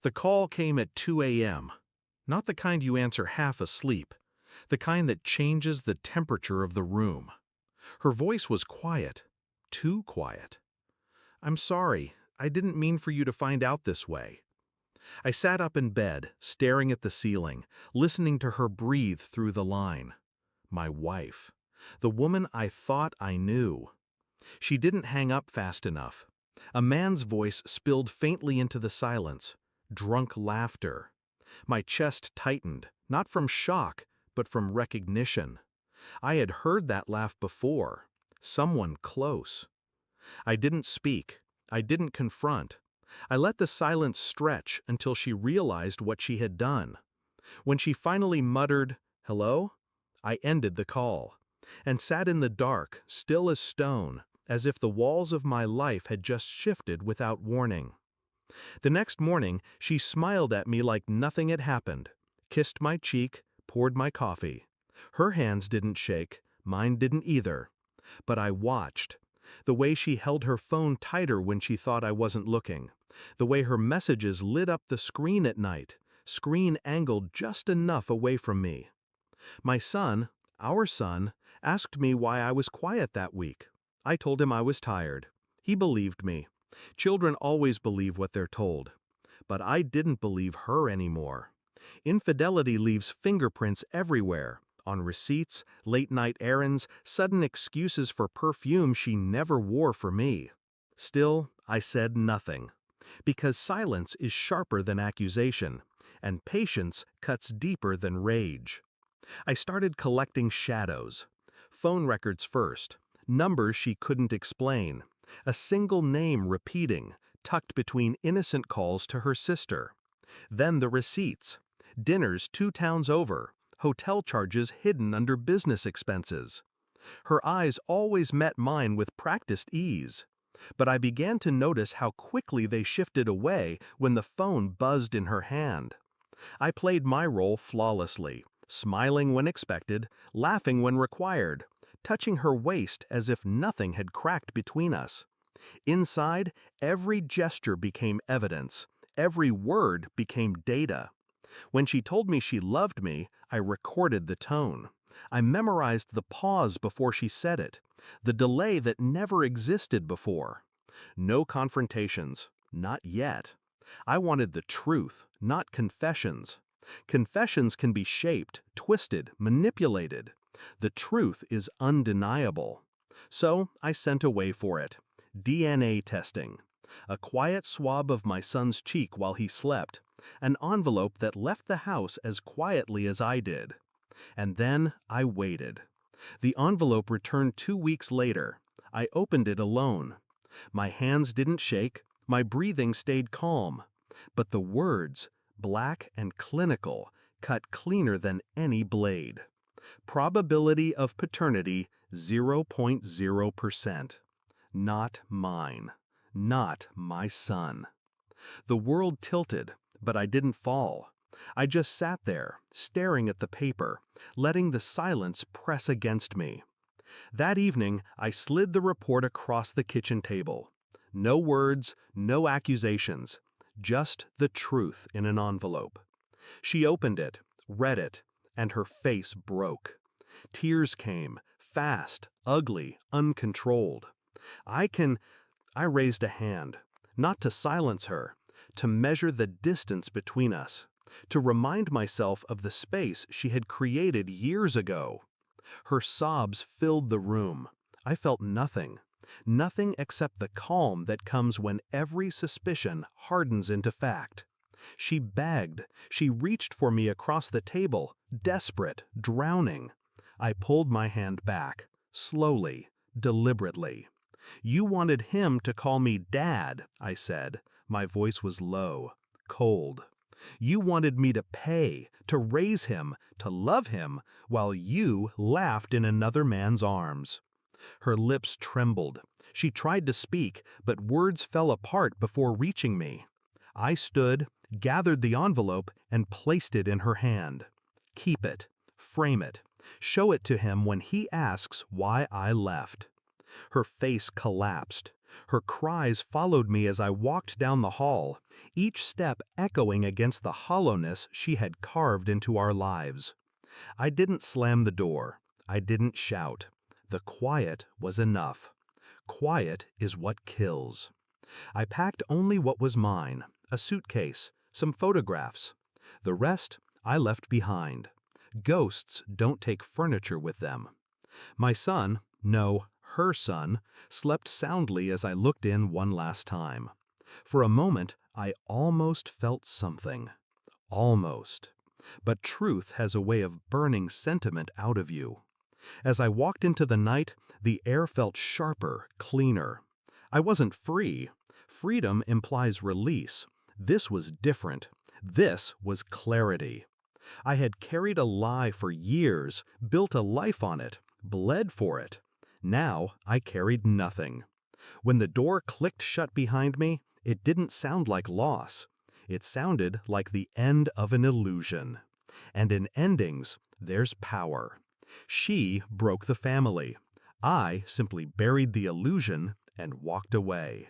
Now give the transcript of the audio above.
The call came at 2 a.m. Not the kind you answer half asleep, the kind that changes the temperature of the room. Her voice was quiet, too quiet. "I'm sorry, I didn't mean for you to find out this way." I sat up in bed, staring at the ceiling, listening to her breathe through the line. My wife. The woman I thought I knew. She didn't hang up fast enough. A man's voice spilled faintly into the silence. Drunk laughter. My chest tightened, not from shock, but from recognition. I had heard that laugh before. Someone close. I didn't speak. I didn't confront. I let the silence stretch until she realized what she had done. When she finally muttered, "Hello?" I ended the call, and sat in the dark, still as stone, as if the walls of my life had just shifted without warning. The next morning, she smiled at me like nothing had happened, kissed my cheek, poured my coffee. Her hands didn't shake, mine didn't either. But I watched. The way she held her phone tighter when she thought I wasn't looking. The way her messages lit up the screen at night, screen angled just enough away from me. My son, our son, asked me why I was quiet that week. I told him I was tired. He believed me. Children always believe what they're told. But I didn't believe her anymore. Infidelity leaves fingerprints everywhere, on receipts, late-night errands, sudden excuses for perfume she never wore for me. Still, I said nothing. Because silence is sharper than accusation, and patience cuts deeper than rage. I started collecting shadows. Phone records first, numbers she couldn't explain, a single name repeating, tucked between innocent calls to her sister. Then the receipts, dinners 2 towns over, hotel charges hidden under business expenses. Her eyes always met mine with practiced ease. But I began to notice how quickly they shifted away when the phone buzzed in her hand. I played my role flawlessly, smiling when expected, laughing when required, touching her waist as if nothing had cracked between us. Inside, every gesture became evidence, every word became data. When she told me she loved me, I recorded the tone. I memorized the pause before she said it, the delay that never existed before. No confrontations, not yet. I wanted the truth, not confessions. Confessions can be shaped, twisted, manipulated. The truth is undeniable. So I sent away for it. DNA testing. A quiet swab of my son's cheek while he slept. An envelope that left the house as quietly as I did. And then I waited. The envelope returned 2 weeks later. I opened it alone. My hands didn't shake, my breathing stayed calm. But the words, black and clinical, cut cleaner than any blade. Probability of paternity 0.0%. Not mine. Not my son. The world tilted, but I didn't fall. I just sat there, staring at the paper, letting the silence press against me. That evening, I slid the report across the kitchen table. No words, no accusations, just the truth in an envelope. She opened it, read it, and her face broke. Tears came, fast, ugly, uncontrolled. I raised a hand, not to silence her, to measure the distance between us, to remind myself of the space she had created years ago. Her sobs filled the room. I felt nothing. Nothing except the calm that comes when every suspicion hardens into fact. She begged. She reached for me across the table, desperate, drowning. I pulled my hand back, slowly, deliberately. "You wanted him to call me Dad," I said. My voice was low, cold. "You wanted me to pay, to raise him, to love him, while you laughed in another man's arms." Her lips trembled. She tried to speak, but words fell apart before reaching me. I stood, gathered the envelope, and placed it in her hand. "Keep it. Frame it. Show it to him when he asks why I left." Her face collapsed. Her cries followed me as I walked down the hall, each step echoing against the hollowness she had carved into our lives. I didn't slam the door. I didn't shout. The quiet was enough. Quiet is what kills. I packed only what was mine, a suitcase, some photographs. The rest I left behind. Ghosts don't take furniture with them. My son, no, her son, slept soundly as I looked in one last time. For a moment, I almost felt something. Almost. But truth has a way of burning sentiment out of you. As I walked into the night, the air felt sharper, cleaner. I wasn't free. Freedom implies release. This was different. This was clarity. I had carried a lie for years, built a life on it, bled for it. Now I carried nothing. When the door clicked shut behind me, it didn't sound like loss. It sounded like the end of an illusion. And in endings, there's power. She broke the family. I simply buried the illusion and walked away.